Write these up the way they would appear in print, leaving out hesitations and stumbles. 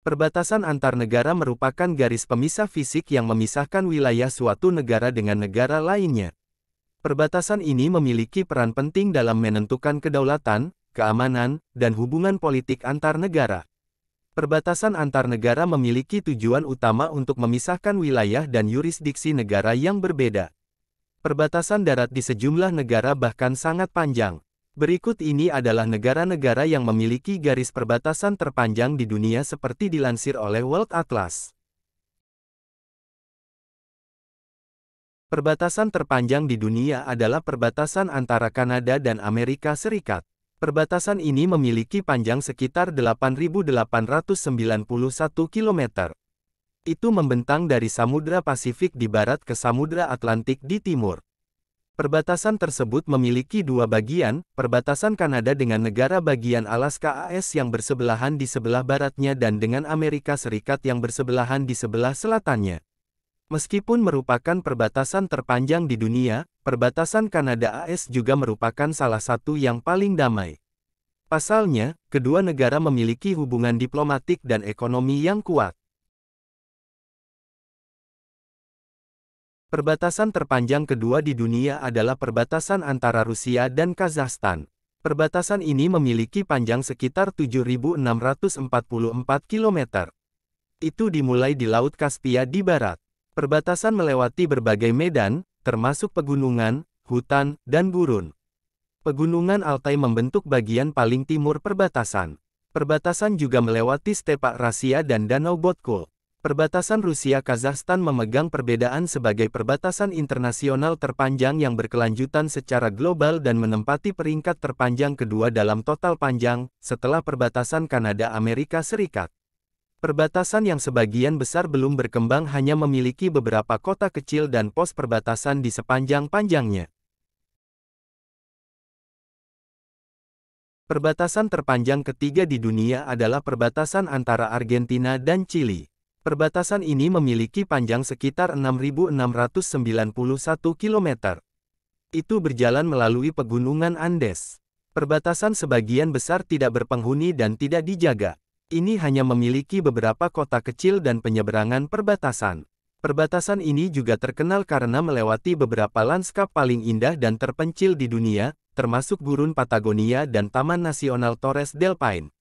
Perbatasan antar negara merupakan garis pemisah fisik yang memisahkan wilayah suatu negara dengan negara lainnya. Perbatasan ini memiliki peran penting dalam menentukan kedaulatan, keamanan, dan hubungan politik antar negara. Perbatasan antar negara memiliki tujuan utama untuk memisahkan wilayah dan yurisdiksi negara yang berbeda. Perbatasan darat di sejumlah negara bahkan sangat panjang. Berikut ini adalah negara-negara yang memiliki garis perbatasan terpanjang di dunia seperti dilansir oleh World Atlas. Perbatasan terpanjang di dunia adalah perbatasan antara Kanada dan Amerika Serikat. Perbatasan ini memiliki panjang sekitar 8.891 km. Itu membentang dari Samudra Pasifik di barat ke Samudra Atlantik di timur. Perbatasan tersebut memiliki dua bagian, perbatasan Kanada dengan negara bagian Alaska AS yang bersebelahan di sebelah baratnya dan dengan Amerika Serikat yang bersebelahan di sebelah selatannya. Meskipun merupakan perbatasan terpanjang di dunia, perbatasan Kanada AS juga merupakan salah satu yang paling damai. Pasalnya, kedua negara memiliki hubungan diplomatik dan ekonomi yang kuat. Perbatasan terpanjang kedua di dunia adalah perbatasan antara Rusia dan Kazakhstan. Perbatasan ini memiliki panjang sekitar 7.644 km. Itu dimulai di Laut Kaspia di barat. Perbatasan melewati berbagai medan, termasuk pegunungan, hutan, dan gurun. Pegunungan Altai membentuk bagian paling timur perbatasan. Perbatasan juga melewati stepa Rasia dan Danau Botkul. Perbatasan Rusia-Kazakhstan memegang perbedaan sebagai perbatasan internasional terpanjang yang berkelanjutan secara global dan menempati peringkat terpanjang kedua dalam total panjang, setelah perbatasan Kanada-Amerika Serikat. Perbatasan yang sebagian besar belum berkembang hanya memiliki beberapa kota kecil dan pos perbatasan di sepanjang panjangnya. Perbatasan terpanjang ketiga di dunia adalah perbatasan antara Argentina dan Chili. Perbatasan ini memiliki panjang sekitar 6.691 km. Itu berjalan melalui pegunungan Andes. Perbatasan sebagian besar tidak berpenghuni dan tidak dijaga. Ini hanya memiliki beberapa kota kecil dan penyeberangan perbatasan. Perbatasan ini juga terkenal karena melewati beberapa lanskap paling indah dan terpencil di dunia, termasuk gurun Patagonia dan Taman Nasional Torres del Paine.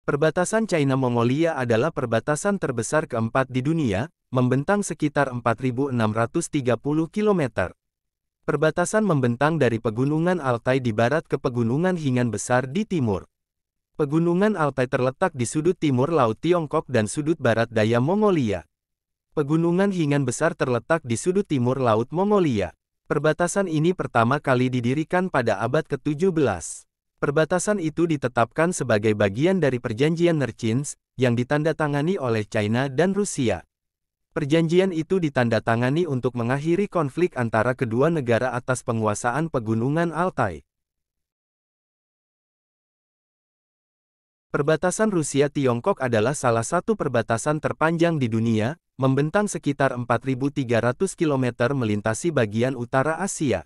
Perbatasan China-Mongolia adalah perbatasan terbesar keempat di dunia, membentang sekitar 4.630 km. Perbatasan membentang dari Pegunungan Altai di barat ke Pegunungan Hinan Besar di timur. Pegunungan Altai terletak di sudut timur Laut Tiongkok dan sudut barat daya Mongolia. Pegunungan Hinan Besar terletak di sudut timur Laut Mongolia. Perbatasan ini pertama kali didirikan pada abad ke-17. Perbatasan itu ditetapkan sebagai bagian dari Perjanjian Nerchins, yang ditandatangani oleh China dan Rusia. Perjanjian itu ditandatangani untuk mengakhiri konflik antara kedua negara atas penguasaan Pegunungan Altai. Perbatasan Rusia-Tiongkok adalah salah satu perbatasan terpanjang di dunia, membentang sekitar 4.300 km melintasi bagian utara Asia.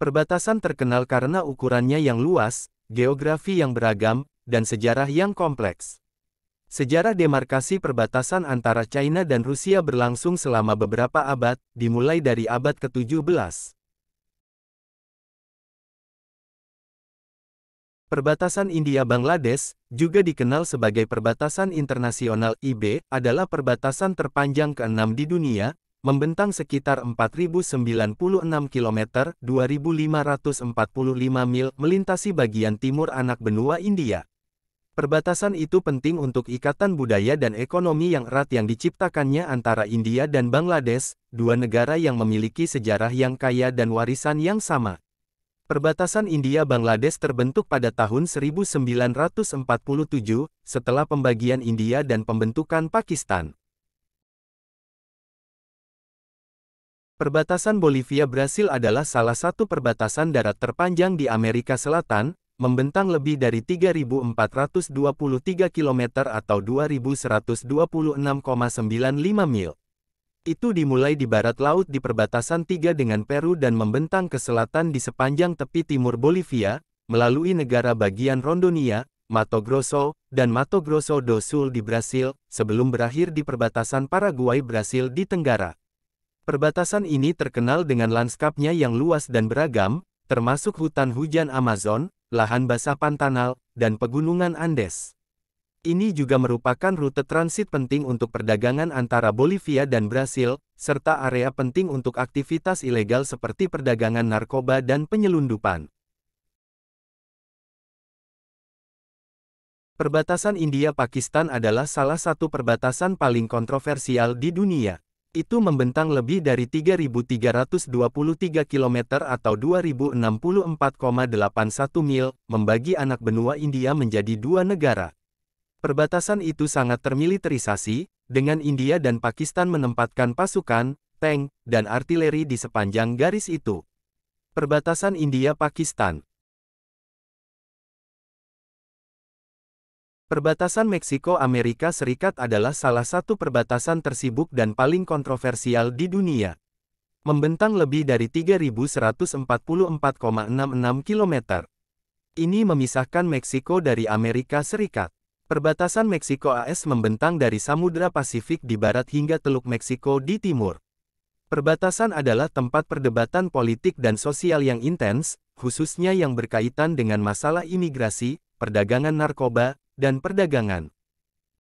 Perbatasan terkenal karena ukurannya yang luas, geografi yang beragam, dan sejarah yang kompleks. Sejarah demarkasi perbatasan antara China dan Rusia berlangsung selama beberapa abad, dimulai dari abad ke-17. Perbatasan India-Bangladesh, juga dikenal sebagai Perbatasan Internasional (IB), adalah perbatasan terpanjang ke-6 di dunia, membentang sekitar 4.096 km (2.545 mil) melintasi bagian timur anak benua India. Perbatasan itu penting untuk ikatan budaya dan ekonomi yang erat yang diciptakannya antara India dan Bangladesh, dua negara yang memiliki sejarah yang kaya dan warisan yang sama. Perbatasan India-Bangladesh terbentuk pada tahun 1947, setelah pembagian India dan pembentukan Pakistan. Perbatasan Bolivia-Brasil adalah salah satu perbatasan darat terpanjang di Amerika Selatan, membentang lebih dari 3.423 km atau 2.126,95 mil. Itu dimulai di barat laut di perbatasan 3 dengan Peru dan membentang ke selatan di sepanjang tepi timur Bolivia, melalui negara bagian Rondonia, Mato Grosso, dan Mato Grosso do Sul di Brasil, sebelum berakhir di perbatasan Paraguay Brasil di Tenggara. Perbatasan ini terkenal dengan lanskapnya yang luas dan beragam, termasuk hutan hujan Amazon, lahan basah pantanal, dan pegunungan Andes. Ini juga merupakan rute transit penting untuk perdagangan antara Bolivia dan Brasil, serta area penting untuk aktivitas ilegal seperti perdagangan narkoba dan penyelundupan. Perbatasan India-Pakistan adalah salah satu perbatasan paling kontroversial di dunia. Itu membentang lebih dari 3.323 km atau 2.064,81 mil, membagi anak benua India menjadi dua negara. Perbatasan itu sangat termiliterisasi, dengan India dan Pakistan menempatkan pasukan, tank, dan artileri di sepanjang garis itu. Perbatasan India-Pakistan. Perbatasan Meksiko-Amerika Serikat adalah salah satu perbatasan tersibuk dan paling kontroversial di dunia. Membentang lebih dari 3.144,66 km. Ini memisahkan Meksiko dari Amerika Serikat. Perbatasan Meksiko-AS membentang dari Samudra Pasifik di barat hingga Teluk Meksiko di timur. Perbatasan adalah tempat perdebatan politik dan sosial yang intens, khususnya yang berkaitan dengan masalah imigrasi, perdagangan narkoba, dan perdagangan.